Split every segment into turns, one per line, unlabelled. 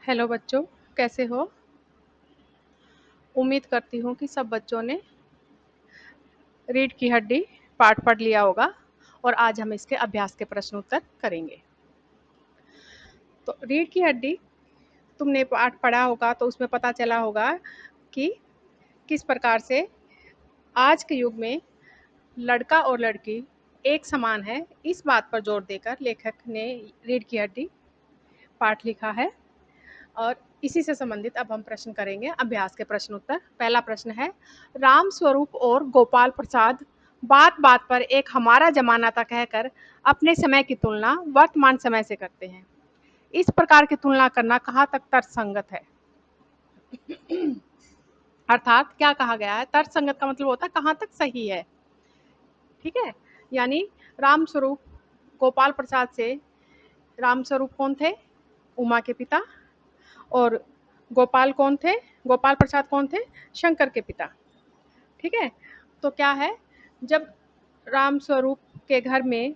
Hello बच्चों, कैसे हो? उम्मीद करती हूँ कि सब बच्चों ने रीढ़ की हड्डी पाठ पढ़ लिया होगा और आज हम इसके अभ्यास के प्रश्न उत्तर करेंगे। तो रीढ़ की हड्डी तुमने पाठ पढ़ा होगा तो उसमें पता चला होगा कि किस प्रकार से आज के युग में लड़का और लड़की एक समान है, इस बात पर जोर देकर लेखक ने रीढ़ की हड्डी पाठ लिखा है। और इसी से संबंधित अब हम प्रश्न करेंगे, अभ्यास के प्रश्न उत्तर। पहला प्रश्न है, राम स्वरूप और गोपाल प्रसाद बात बात पर एक हमारा जमाना था कहकर अपने समय की तुलना वर्तमान समय से करते हैं। इस प्रकार की तुलना करना कहाँ तक तर्कसंगत है? अर्थात क्या कहा गया है? तर्कसंगत का मतलब होता है कहाँ तक सही है। ठीक है, यानी राम स्वरूप गोपाल प्रसाद से, राम स्वरूप कौन थे? उमा के पिता। और गोपाल कौन थे? गोपाल प्रसाद कौन थे? शंकर के पिता। ठीक है, तो क्या है, जब राम स्वरूप के घर में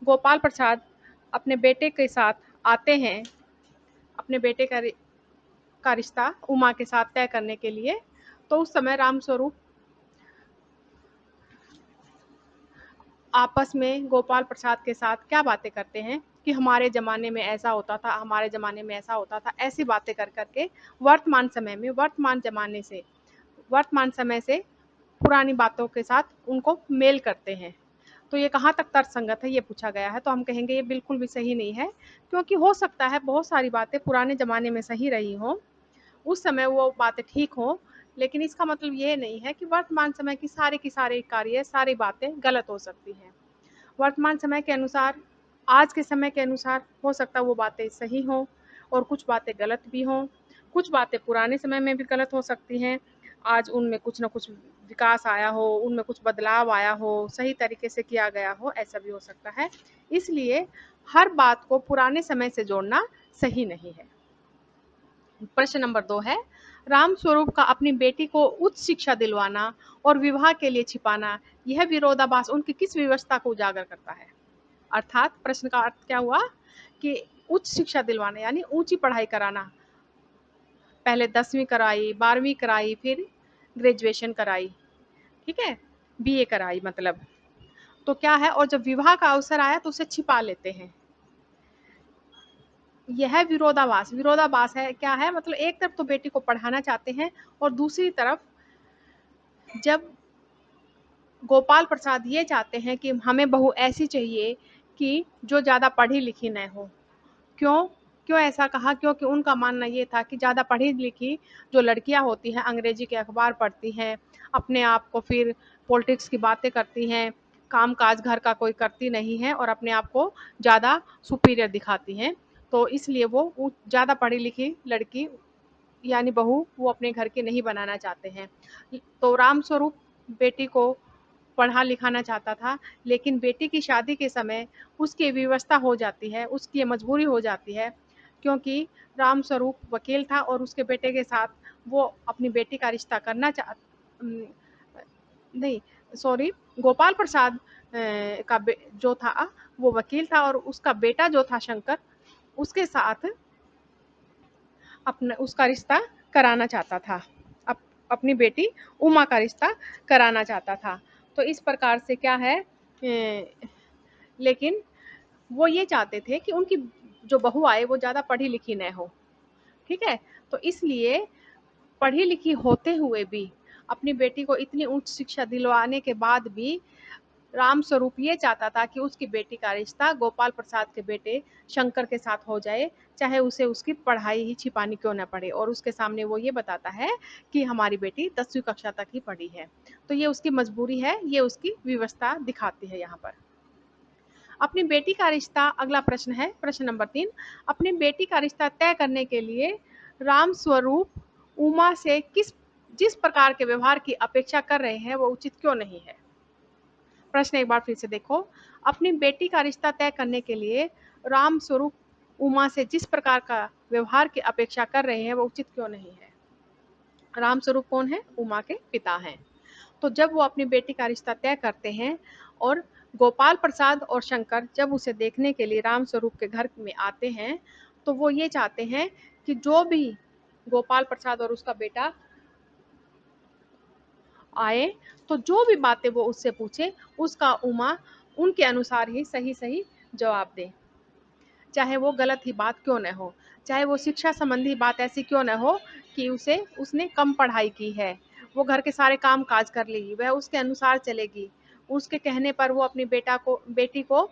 गोपाल प्रसाद अपने बेटे के साथ आते हैं, अपने बेटे का रिश्ता उमा के साथ तय करने के लिए, तो उस समय राम स्वरूप आपस में गोपाल प्रसाद के साथ क्या बातें करते हैं कि हमारे ज़माने में ऐसा होता था, हमारे ज़माने में ऐसा होता था, ऐसी बातें कर करके वर्तमान समय में, वर्तमान समय से पुरानी बातों के साथ उनको मेल करते हैं। तो ये कहाँ तक तर्कसंगत है, ये पूछा गया है। तो हम कहेंगे ये बिल्कुल भी सही नहीं है, क्योंकि हो सकता है बहुत सारी बातें पुराने ज़माने में सही रही हों, उस समय वो बातें ठीक हों, लेकिन इसका मतलब ये नहीं है कि वर्तमान समय की सारे कार्य, सारी बातें गलत हो सकती हैं। वर्तमान समय के अनुसार, आज के समय के अनुसार हो सकता है वो बातें सही हों और कुछ बातें गलत भी हों। कुछ बातें पुराने समय में भी गलत हो सकती हैं, आज उनमें कुछ ना कुछ विकास आया हो, उनमें कुछ बदलाव आया हो, सही तरीके से किया गया हो, ऐसा भी हो सकता है। इसलिए हर बात को पुराने समय से जोड़ना सही नहीं है। प्रश्न नंबर 2 है, राम स्वरूप का अपनी बेटी को उच्च शिक्षा दिलवाना और विवाह के लिए छिपाना, यह विरोधाभास उनकी किस व्यवस्था को उजागर करता है? अर्थात प्रश्न का अर्थ क्या हुआ कि उच्च शिक्षा दिलवाना यानी ऊंची पढ़ाई कराना, पहले 10वीं कराई, 12वीं कराई, फिर ग्रेजुएशन कराई, ठीक है, बीए कराई मतलब। तो क्या है, और जब विवाह का अवसर आया तो उसे छिपा लेते हैं। यह विरोधाभास है, क्या है मतलब, एक तरफ तो बेटी को पढ़ाना चाहते हैं और दूसरी तरफ जब गोपाल प्रसाद ये चाहते हैं कि हमें बहू ऐसी चाहिए कि जो ज़्यादा पढ़ी लिखी न हो। क्यों? क्यों ऐसा कहा? क्योंकि उनका मानना ये था कि ज़्यादा पढ़ी लिखी जो लड़कियां होती हैं, अंग्रेजी के अखबार पढ़ती हैं, अपने आप को फिर पॉलिटिक्स की बातें करती हैं, काम काज घर का कोई करती नहीं है और अपने आप को ज़्यादा सुपीरियर दिखाती हैं। तो इसलिए वो ज़्यादा पढ़ी लिखी लड़की यानी बहू वो अपने घर की नहीं बनाना चाहते हैं। तो राम स्वरूप बेटी को पढ़ा लिखाना चाहता था, लेकिन बेटी की शादी के समय उसकी व्यवस्था हो जाती है, उसकी मजबूरी हो जाती है, क्योंकि राम स्वरूप वकील था और उसके बेटे के साथ वो अपनी बेटी का रिश्ता करना नहीं, सॉरी, गोपाल प्रसाद का जो था वो वकील था और उसका बेटा जो था शंकर, उसके साथ अपना उसका रिश्ता कराना चाहता था, अप, अपनी बेटी उमा का रिश्ता कराना चाहता था। तो इस प्रकार से क्या है, लेकिन वो ये चाहते थे कि उनकी जो बहू आए वो ज़्यादा पढ़ी लिखी न हो। ठीक है, तो इसलिए पढ़ी लिखी होते हुए भी अपनी बेटी को इतनी उच्च शिक्षा दिलवाने के बाद भी राम स्वरूप ये चाहता था कि उसकी बेटी का रिश्ता गोपाल प्रसाद के बेटे शंकर के साथ हो जाए, चाहे उसे उसकी पढ़ाई ही छिपानी क्यों ना पड़े। और उसके सामने वो ये बताता है कि हमारी बेटी 10वीं कक्षा तक ही पढ़ी है। तो ये उसकी मजबूरी है, ये उसकी व्यवस्था दिखाती है यहाँ पर। अपनी बेटी का रिश्ता, अगला प्रश्न है, प्रश्न नंबर 3, अपनी बेटी का रिश्ता तय करने के लिए राम स्वरूप उमा से जिस प्रकार के व्यवहार की अपेक्षा कर रहे हैं वो उचित क्यों नहीं है? प्रश्न एक बार फिर से देखो, अपनी बेटी का रिश्ता तय करने के लिए राम स्वरूप उमा से जिस प्रकार का व्यवहार की अपेक्षा कर रहे हैं वो उचित क्यों नहीं है? राम स्वरूप कौन है? उमा के पिता हैं। तो जब वो अपनी बेटी का रिश्ता तय करते हैं और गोपाल प्रसाद और शंकर जब उसे देखने के लिए राम स्वरूप के घर में आते हैं, तो वो ये चाहते हैं कि जो भी गोपाल प्रसाद और उसका बेटा आए तो जो भी बातें वो उससे पूछे उसका उमा उनके अनुसार ही सही सही जवाब दे, चाहे वो गलत ही बात क्यों न हो, चाहे वो शिक्षा संबंधी बात ऐसी क्यों न हो कि उसने कम पढ़ाई की है, वो घर के सारे काम काज कर लेगी, वह उसके अनुसार चलेगी, उसके कहने पर वो अपनी बेटी को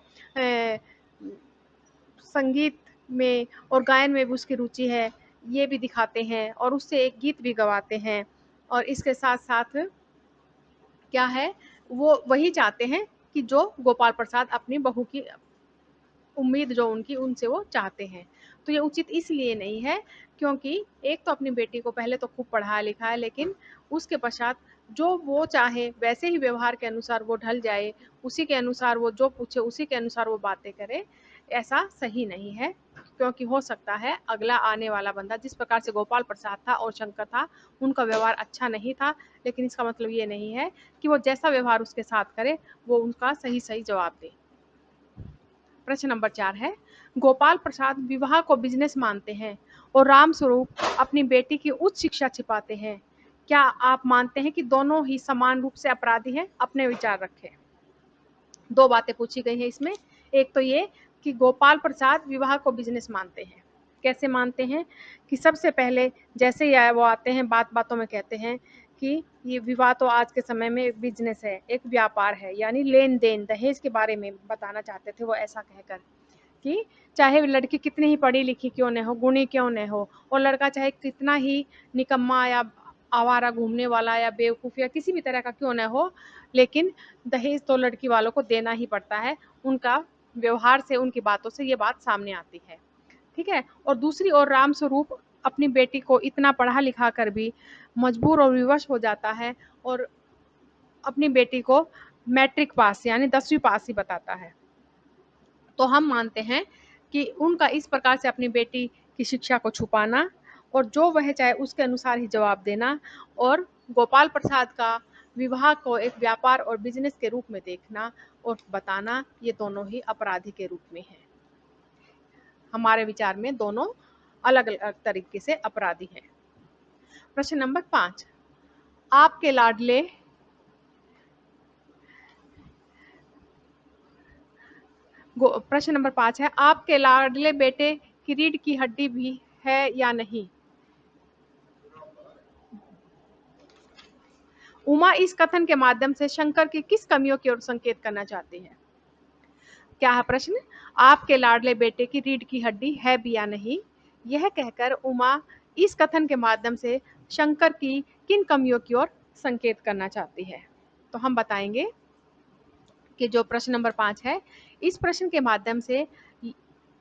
संगीत में और गायन में भी उसकी रुचि है ये भी दिखाते हैं और उससे एक गीत भी गवाते हैं। और इसके साथ साथ क्या है, वो वही चाहते हैं कि जो गोपाल प्रसाद अपनी बहू की उम्मीद जो उनकी उनसे वो चाहते हैं। तो ये उचित इसलिए नहीं है क्योंकि एक तो अपनी बेटी को पहले तो खूब पढ़ाया लिखा है, लेकिन उसके पश्चात जो वो चाहे वैसे ही व्यवहार के अनुसार वो ढल जाए, उसी के अनुसार वो जो पूछे उसी के अनुसार वो बातें करे, ऐसा सही नहीं है। क्योंकि हो सकता है अगला आने वाला बंदा जिस प्रकार से गोपाल प्रसाद था और शंकर था उनका व्यवहार अच्छा नहीं था, लेकिन इसका मतलब ये नहीं है कि वो जैसा व्यवहार उसके साथ करे वो उनका सही सही जवाब दे। प्रश्न नंबर 4 है, गोपाल प्रसाद विवाह को बिजनेस मानते हैं और राम स्वरूप अपनी बेटी की उच्च शिक्षा छिपाते हैं, क्या आप मानते हैं कि दोनों ही समान रूप से अपराधी हैं? अपने विचार रखें। दो बातें पूछी गई हैं इसमें। एक तो ये कि गोपाल प्रसाद विवाह को बिजनेस मानते हैं। कैसे मानते हैं कि सबसे पहले जैसे ही आए वो आते हैं बात बातों में कहते हैं कि ये विवाह तो आज के समय में बिजनेस है, एक व्यापार है, यानी लेन देन दहेज के बारे में बताना चाहते थे वो ऐसा कहकर कि चाहे लड़की कितनी ही पढ़ी लिखी क्यों न हो, गुणी क्यों न हो, और लड़का चाहे कितना ही निकम्मा या आवारा घूमने वाला या बेवकूफ़ या किसी भी तरह का क्यों न हो, लेकिन दहेज तो लड़की वालों को देना ही पड़ता है। उनका व्यवहार से उनकी बातों से ये बात सामने आती है, ठीक है। और दूसरी ओर राम स्वरूप अपनी बेटी को इतना पढ़ा लिखा कर भी मजबूर और विवश हो जाता है और अपनी बेटी को मैट्रिक पास यानी 10वीं पास ही बताता है। तो हम मानते हैं कि उनका इस प्रकार से अपनी बेटी की शिक्षा को छुपाना और जो वह चाहे उसके अनुसार ही जवाब देना और गोपाल प्रसाद का विवाह को एक व्यापार और बिजनेस के रूप में देखना और बताना, ये दोनों ही अपराधी के रूप में है। हमारे विचार में दोनों अलग अलग तरीके से अपराधी हैं। प्रश्न नंबर 5, आपके लाडले प्रश्न नंबर 5 है, आपके लाडले बेटे की रीढ़ की हड्डी भी है या नहीं? उमा इस कथन के माध्यम से शंकर की किस कमियों की ओर संकेत करना चाहती है? क्या है प्रश्न? आपके लाडले बेटे की रीढ़ की हड्डी है भी या नहीं, यह कहकर उमा इस कथन के माध्यम से शंकर की किन कमियों की ओर संकेत करना चाहती है? तो हम बताएंगे कि जो प्रश्न नंबर 5 है, इस प्रश्न के माध्यम से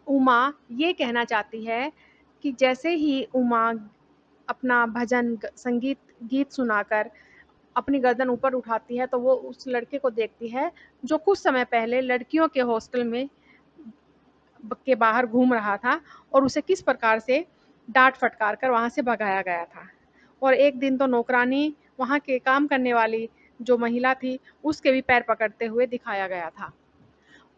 उमा ये कहना चाहती है कि जैसे ही उमा अपना भजन संगीत गीत सुनाकर अपनी गर्दन ऊपर उठाती है तो वो उस लड़के को देखती है जो कुछ समय पहले लड़कियों के हॉस्टल में के बाहर घूम रहा था और उसे किस प्रकार से डांट फटकार कर वहां से भगाया गया था। और एक दिन तो नौकरानी वहां के काम करने वाली जो महिला थी उसके भी पैर पकड़ते हुए दिखाया गया था।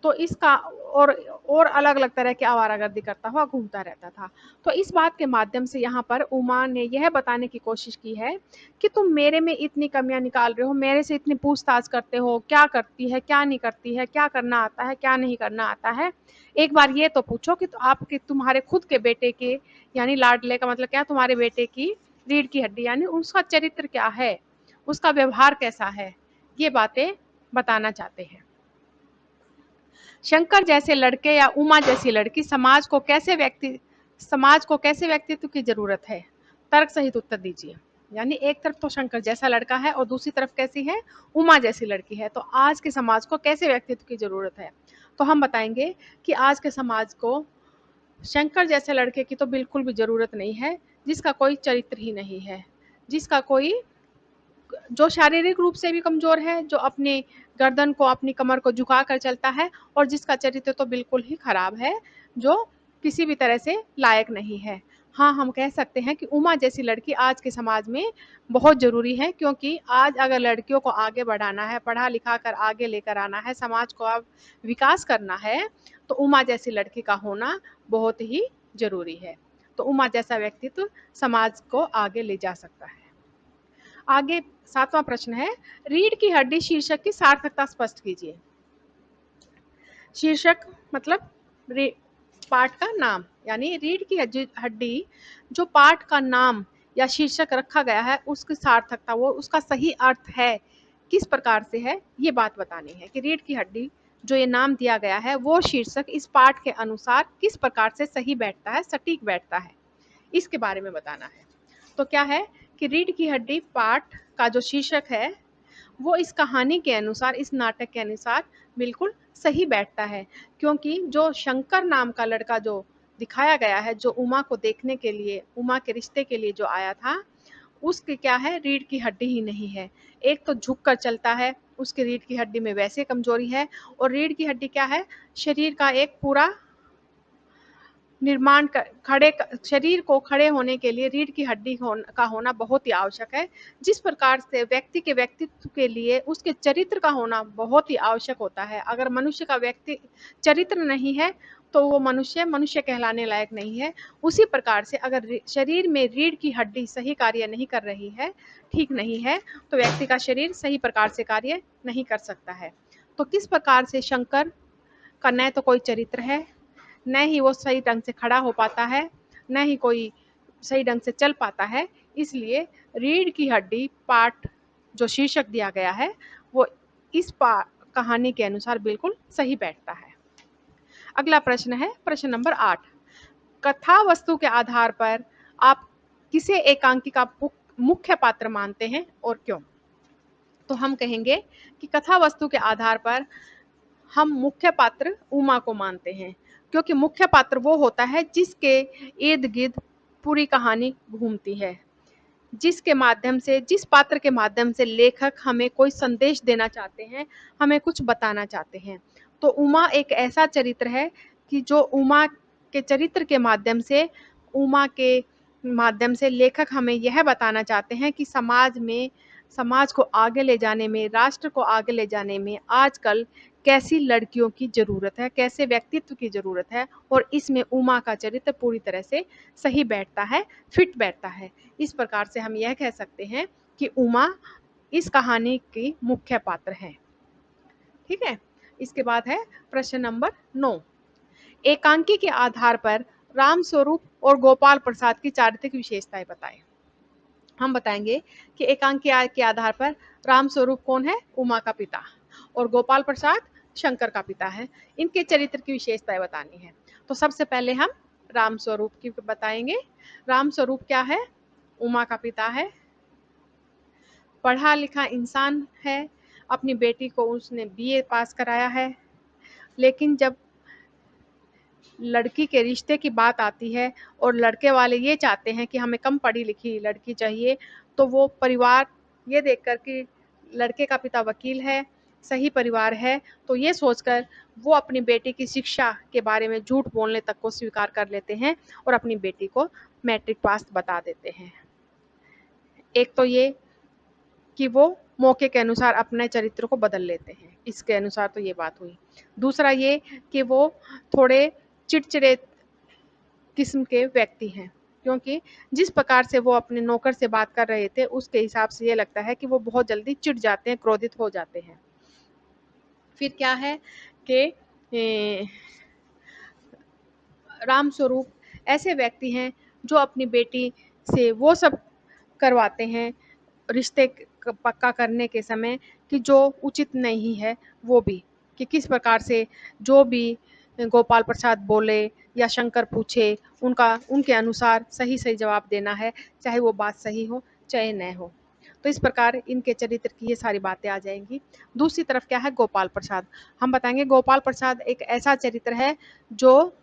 तो इसका और अलग-अलग तरह की आवारागर्दी करता हुआ घूमता रहता था। तो इस बात के माध्यम से यहाँ पर उमा ने यह बताने की कोशिश की है कि तुम मेरे में इतनी कमियाँ निकाल रहे हो, मेरे से इतनी पूछताछ करते हो, क्या करती है, क्या नहीं करती है, क्या करना आता है, क्या नहीं करना आता है। एक बार ये तो पूछो कि आपके तुम्हारे खुद के बेटे के यानी लाडले का मतलब क्या, तुम्हारे बेटे की रीढ़ की हड्डी यानी उसका चरित्र क्या है, उसका व्यवहार कैसा है, ये बातें बताना चाहते हैं। शंकर जैसे लड़के या उमा जैसी लड़की समाज को कैसे व्यक्तित्व की जरूरत है? तर्क सहित उत्तर दीजिए। यानी एक तरफ तो शंकर जैसा लड़का है और दूसरी तरफ कैसी है, उमा जैसी लड़की है, तो आज के समाज को कैसे व्यक्तित्व की जरूरत है? तो हम बताएंगे कि आज के समाज को शंकर जैसे लड़के की तो बिल्कुल भी जरूरत नहीं है, जिसका कोई चरित्र ही नहीं है, जिसका कोई जो शारीरिक रूप से भी कमजोर है, जो अपनी गर्दन को अपनी कमर को झुका कर चलता है और जिसका चरित्र तो बिल्कुल ही खराब है, जो किसी भी तरह से लायक नहीं है। हाँ, हम कह सकते हैं कि उमा जैसी लड़की आज के समाज में बहुत जरूरी है, क्योंकि आज अगर लड़कियों को आगे बढ़ाना है, पढ़ा लिखा कर आगे लेकर आना है, समाज को अब विकास करना है, तो उमा जैसी लड़की का होना बहुत ही जरूरी है। तो उमा जैसा व्यक्तित्व समाज को आगे ले जा सकता है। आगे 7वां प्रश्न है, रीढ़ की हड्डी शीर्षक की सार्थकता स्पष्ट कीजिए। शीर्षक मतलब पाठ का नाम, यानी रीढ़ की हड्डी जो पाठ का नाम या शीर्षक रखा गया है उसकी सार्थकता, वो उसका सही अर्थ है किस प्रकार से है, ये बात बतानी है कि रीढ़ की हड्डी जो ये नाम दिया गया है वो शीर्षक इस पाठ के अनुसार किस प्रकार से सही बैठता है, सटीक बैठता है, इसके बारे में बताना है। तो क्या है कि रीढ़ की हड्डी पाठ का जो शीर्षक है वो इस कहानी के अनुसार, इस नाटक के अनुसार बिल्कुल सही बैठता है, क्योंकि जो शंकर नाम का लड़का जो दिखाया गया है, जो उमा को देखने के लिए, उमा के रिश्ते के लिए जो आया था, उसकी क्या है, रीढ़ की हड्डी ही नहीं है। एक तो झुक कर चलता है, उसकी रीढ़ की हड्डी में वैसे कमजोरी है, और रीढ़ की हड्डी क्या है, शरीर का एक पूरा निर्माण खड़े शरीर को खड़े होने के लिए रीढ़ की हड्डी का होना बहुत ही आवश्यक है। जिस प्रकार से व्यक्ति के व्यक्तित्व के लिए उसके चरित्र का होना बहुत ही आवश्यक होता है। अगर मनुष्य का व्यक्ति चरित्र नहीं है तो वो मनुष्य कहलाने लायक नहीं है। उसी प्रकार से अगर शरीर में रीढ़ की हड्डी सही कार्य नहीं कर रही है, ठीक नहीं है, तो व्यक्ति का शरीर सही प्रकार से कार्य नहीं कर सकता है। तो किस प्रकार से शंकर का न तो कोई चरित्र है, न ही वो सही ढंग से खड़ा हो पाता है, न ही कोई सही ढंग से चल पाता है, इसलिए रीढ़ की हड्डी पाठ जो शीर्षक दिया गया है वो इस कहानी के अनुसार बिल्कुल सही बैठता है। अगला प्रश्न है प्रश्न नंबर 8, कथा वस्तु के आधार पर आप किसे एकांकी का मुख्य पात्र मानते हैं और क्यों? तो हम कहेंगे कि कथा वस्तु के आधार पर हम मुख्य पात्र उमा को मानते हैं, क्योंकि मुख्य पात्र वो होता है जिसके इर्द गिर्द पूरी कहानी घूमती है, जिसके माध्यम से, जिस पात्र के माध्यम से लेखक हमें कोई संदेश देना चाहते हैं, हमें कुछ बताना चाहते हैं। तो उमा एक ऐसा चरित्र है कि जो उमा के चरित्र के माध्यम से, उमा के माध्यम से लेखक हमें यह बताना चाहते हैं कि समाज को आगे ले जाने में, राष्ट्र को आगे ले जाने में आजकल कैसी लड़कियों की जरूरत है, कैसे व्यक्तित्व की जरूरत है, और इसमें उमा का चरित्र पूरी तरह से सही बैठता है, फिट बैठता है। इस प्रकार से हम यह कह सकते हैं कि उमा इस कहानी की मुख्य पात्र है। ठीक है। इसके बाद है प्रश्न नंबर 9, एकांकी के आधार पर राम स्वरूप और गोपाल प्रसाद की चारित्रिक विशेषताएं बताएं। हम बताएंगे कि एकांकी के आधार पर राम स्वरूप कौन है, उमा का पिता, और गोपाल प्रसाद शंकर का पिता है। इनके चरित्र की विशेषताएं बतानी है। तो सबसे पहले हम राम स्वरूप की बताएंगे। राम स्वरूप क्या है, उमा का पिता है, पढ़ा लिखा इंसान है, अपनी बेटी को उसने बीए पास कराया है, लेकिन जब लड़की के रिश्ते की बात आती है और लड़के वाले ये चाहते हैं कि हमें कम पढ़ी लिखी लड़की चाहिए, तो वो परिवार ये देखकर कि लड़के का पिता वकील है, सही परिवार है, तो ये सोचकर वो अपनी बेटी की शिक्षा के बारे में झूठ बोलने तक को स्वीकार कर लेते हैं और अपनी बेटी को मैट्रिक पास बता देते हैं। एक तो ये कि वो मौके के अनुसार अपने चरित्र को बदल लेते हैं, इसके अनुसार तो ये बात हुई। दूसरा ये कि वो थोड़े चिड़चिड़े किस्म के व्यक्ति हैं, क्योंकि जिस प्रकार से वो अपने नौकर से बात कर रहे थे उसके हिसाब से ये लगता है कि वो बहुत जल्दी चिढ़ जाते हैं, क्रोधित हो जाते हैं। फिर क्या है कि राम स्वरूप ऐसे व्यक्ति हैं जो अपनी बेटी से वो सब करवाते हैं रिश्ते पक्का करने के समय कि जो उचित नहीं है, वो भी कि किस प्रकार से जो भी गोपाल प्रसाद बोले या शंकर पूछे उनके अनुसार सही सही जवाब देना है, चाहे वो बात सही हो चाहे न हो। तो इस प्रकार इनके चरित्र की ये सारी बातें आ जाएंगी। दूसरी तरफ क्या है, गोपाल प्रसाद। हम बताएंगे गोपाल प्रसाद एक ऐसा चरित्र है जो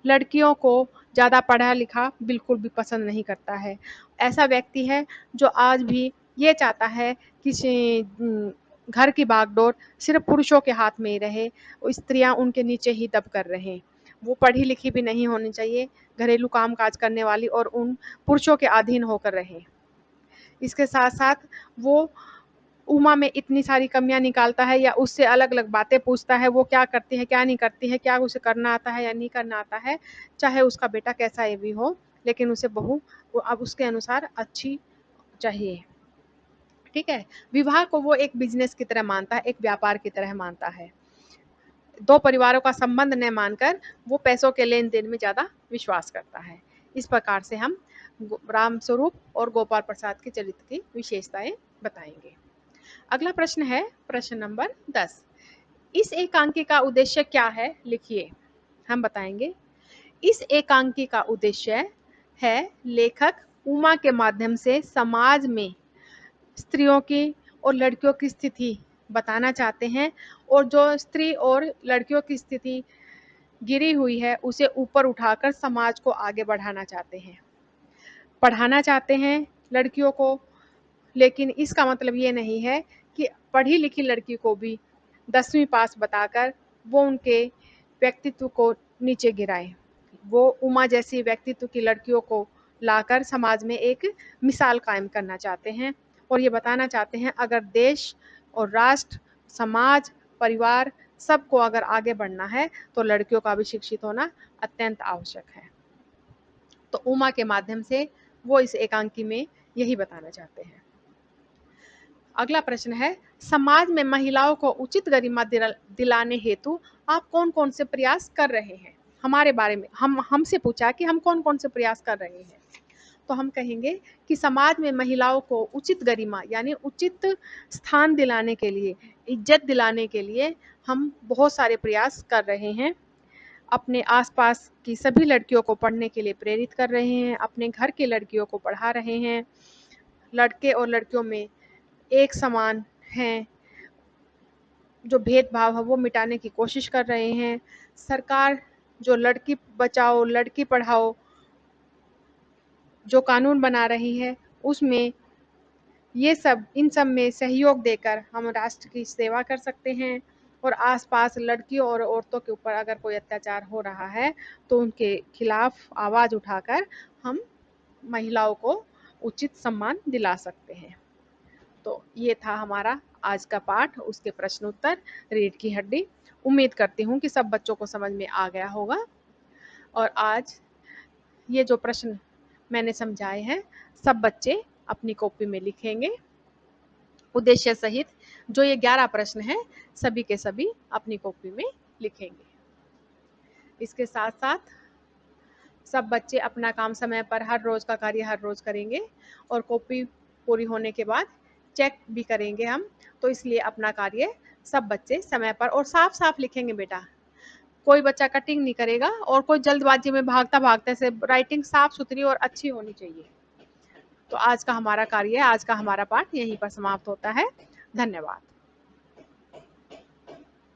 लड़कियों को ज़्यादा पढ़ा लिखा बिल्कुल भी पसंद नहीं करता है। ऐसा व्यक्ति है जो आज भी ये चाहता है कि घर की बागडोर सिर्फ पुरुषों के हाथ में ही रहे, स्त्रियां उनके नीचे ही दब कर रहें। वो पढ़ी लिखी भी नहीं होनी चाहिए, घरेलू काम काज करने वाली, और उन पुरुषों के अधीन होकर रहें। इसके साथ साथ वो उमा में इतनी सारी कमियां निकालता है या उससे अलग अलग बातें पूछता है, वो क्या करती है क्या नहीं करती है, क्या उसे करना आता है या नहीं करना आता है, चाहे उसका बेटा कैसा ही भी हो, लेकिन उसे बहू वो अब उसके अनुसार अच्छी चाहिए। ठीक है। विवाह को वो एक बिजनेस की तरह मानता है, एक व्यापार की तरह मानता है। दो परिवारों का संबंध न मानकर वो पैसों के लेन देन में ज्यादा विश्वास करता है। इस प्रकार से हम राम स्वरूप और गोपाल प्रसाद के चरित्र की विशेषताएं बताएंगे। अगला प्रश्न है प्रश्न नंबर 10। इस एकांकी का उद्देश्य क्या है, लिखिए। हम बताएंगे। इस एकांकी का उद्देश्य है लेखक उमा के माध्यम से समाज में स्त्रियों की और लड़कियों की स्थिति बताना चाहते हैं, और जो स्त्री और लड़कियों की स्थिति गिरी हुई है उसे ऊपर उठाकर समाज को आगे बढ़ाना चाहते हैं, पढ़ाना चाहते हैं लड़कियों को। लेकिन इसका मतलब ये नहीं है कि पढ़ी लिखी लड़की को भी 10वीं पास बताकर वो उनके व्यक्तित्व को नीचे गिराए। वो उमा जैसी व्यक्तित्व की लड़कियों को लाकर समाज में एक मिसाल कायम करना चाहते हैं, और ये बताना चाहते हैं अगर देश और राष्ट्र, समाज, परिवार सबको अगर आगे बढ़ना है तो लड़कियों का भी शिक्षित होना अत्यंत आवश्यक है। तो उमा के माध्यम से वो इस एकांकी में यही बताना चाहते हैं। अगला प्रश्न है, समाज में महिलाओं को उचित गरिमा दिलाने हेतु आप कौन कौन से प्रयास कर रहे हैं। हमारे बारे में हमसे पूछा कि हम कौन कौन से प्रयास कर रहे हैं। तो हम कहेंगे कि समाज में महिलाओं को उचित गरिमा यानी उचित स्थान दिलाने के लिए, इज्जत दिलाने के लिए हम बहुत सारे प्रयास कर रहे हैं। अपने आसपास की सभी लड़कियों को पढ़ने के लिए प्रेरित कर रहे हैं, अपने घर की लड़कियों को पढ़ा रहे हैं, लड़के और लड़कियों में एक समान हैं, जो भेदभाव है वो मिटाने की कोशिश कर रहे हैं। सरकार जो लड़की बचाओ लड़की पढ़ाओ जो कानून बना रही है उसमें ये सब इन सब में सहयोग देकर हम राष्ट्र की सेवा कर सकते हैं। और आसपास लड़कियों और औरतों के ऊपर अगर कोई अत्याचार हो रहा है तो उनके खिलाफ आवाज उठाकर हम महिलाओं को उचित सम्मान दिला सकते हैं। तो ये था हमारा आज का पाठ, उसके प्रश्न उत्तर, रीढ़ की हड्डी। उम्मीद करती हूँ कि सब बच्चों को समझ में आ गया होगा। और आज ये जो प्रश्न मैंने समझाए हैं सब बच्चे अपनी कॉपी में लिखेंगे उद्देश्य सहित। जो ये 11 प्रश्न हैं सभी के सभी अपनी कॉपी में लिखेंगे। इसके साथ साथ सब बच्चे अपना काम समय पर हर रोज का कार्य हर रोज करेंगे, और कॉपी पूरी होने के बाद चेक भी करेंगे हम। तो इसलिए अपना कार्य सब बच्चे समय पर और साफ साफ लिखेंगे बेटा। कोई बच्चा कटिंग नहीं करेगा और कोई जल्दबाजी में भागता भागता से, राइटिंग साफ सुथरी और अच्छी होनी चाहिए। तो आज का हमारा कार्य, आज का हमारा पाठ यहीं पर समाप्त होता है। धन्यवाद।